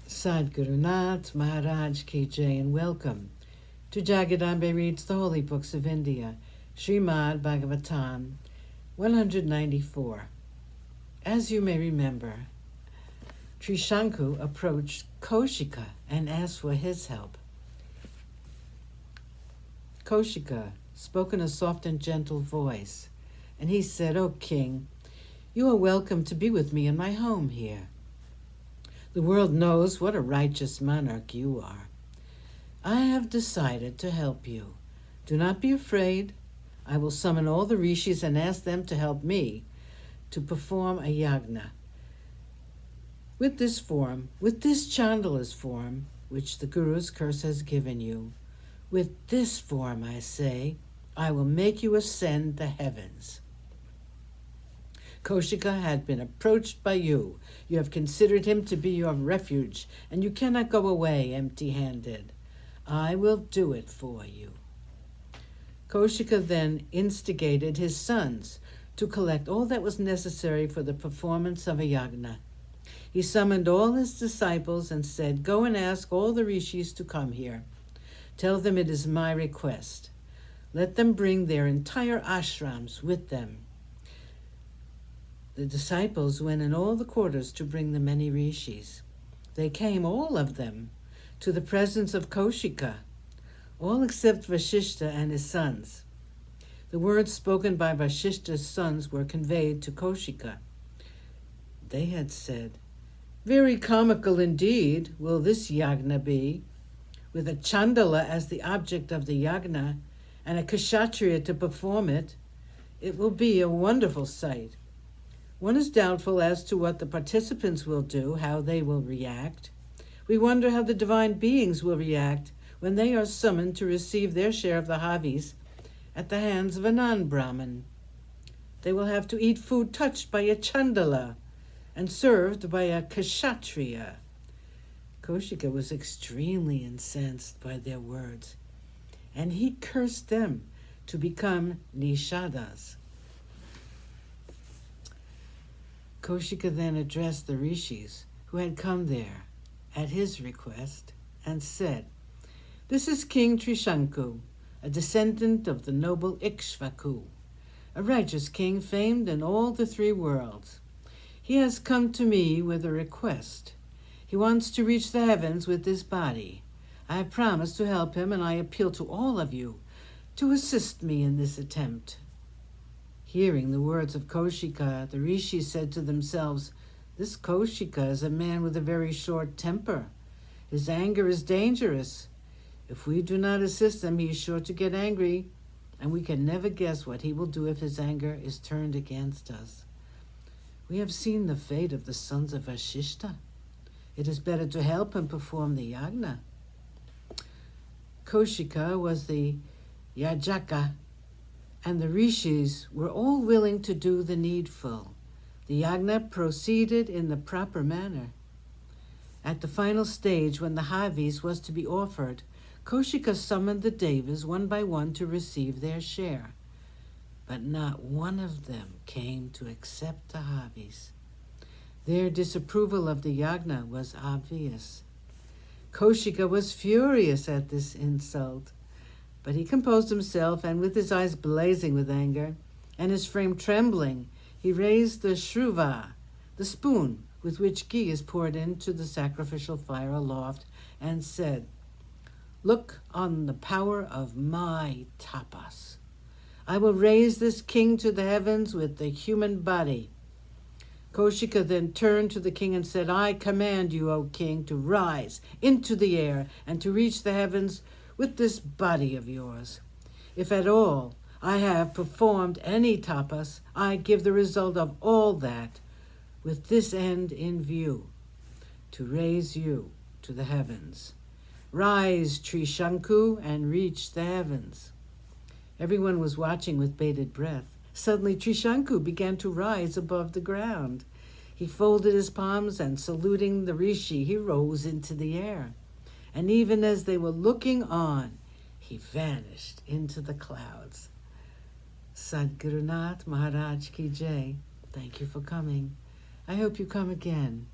Sadhguru Nath Maharaj Ki Jai, and welcome to Jagadambe Reads the Holy Books of India, ShrimadBhagavatam194. As you may remember, Trishanku approached Kaushika and asked for his help. Kaushika spoke in a soft and gentle voice, and he said, "O king, you are welcome to be with me in my home here. The world knows what a righteous monarch you are. I have decided to help you. Do not be afraid. I will summon all the rishis and ask them to help me to perform a yagna. With this Chandala's form, which the Guru's curse has given you, with this form, I say, I will make you ascend the heavens. Kaushika had been approached by you. You have considered him to be your refuge, and you cannot go away empty-handed. I will do it for you." Kaushika then instigated his sons to collect all that was necessary for the performance of a yagna. He summoned all his disciples and said, "Go and ask all the rishis to come here. Tell them it is my request. Let them bring their entire ashrams with them." The disciples went in all the quarters to bring the many rishis. They came, all of them, to the presence of Kaushika, all except Vashishta and his sons. The words spoken by Vashishta's sons were conveyed to Kaushika. They had said, "Very comical indeed will this yagna be, with a Chandala as the object of the yagna and a Kshatriya to perform it. It will be a wonderful sight. One is doubtful as to what the participants will do, how they will react. We wonder how the divine beings will react when they are summoned to receive their share of the havis at the hands of a non-Brahmin. They will have to eat food touched by a Chandala and served by a Kshatriya." Kaushika was extremely incensed by their words, and he cursed them to become nishadas. Kaushika then addressed the rishis who had come there at his request and said, "This is King Trishanku, a descendant of the noble Ikshvaku, a righteous king famed in all the three worlds. He has come to me with a request. He wants to reach the heavens with this body. I have promised to help him, and I appeal to all of you to assist me in this attempt." Hearing the words of Kaushika, the rishis said to themselves, "This Kaushika is a man with a very short temper. His anger is dangerous. If we do not assist him, he is sure to get angry, and we can never guess what he will do if his anger is turned against us. We have seen the fate of the sons of Vashishta. It is better to help him perform the yagna." Kaushika was the yajaka, and the rishis were all willing to do the needful. The yagna proceeded in the proper manner. At the final stage, when the havis was to be offered, Kaushika summoned the devas one by one to receive their share. But not one of them came to accept the havis. Their disapproval of the yagna was obvious. Kaushika was furious at this insult, but he composed himself, and with his eyes blazing with anger and his frame trembling, he raised the shruva, the spoon with which ghee is poured into the sacrificial fire, aloft, and said, "Look on the power of my tapas. I will raise this king to the heavens with the human body." Kaushika then turned to the king and said, "I command you, O king, to rise into the air and to reach the heavens with this body of yours. If at all I have performed any tapas, I give the result of all that with this end in view, to raise you to the heavens. Rise, Trishanku, and reach the heavens." Everyone was watching with bated breath. Suddenly Trishanku began to rise above the ground. He folded his palms, and saluting the rishi, he rose into the air. And even as they were looking on, he vanished into the clouds. Sadhguru Nath Maharaj Ki Jai. Thank you for coming. I hope you come again.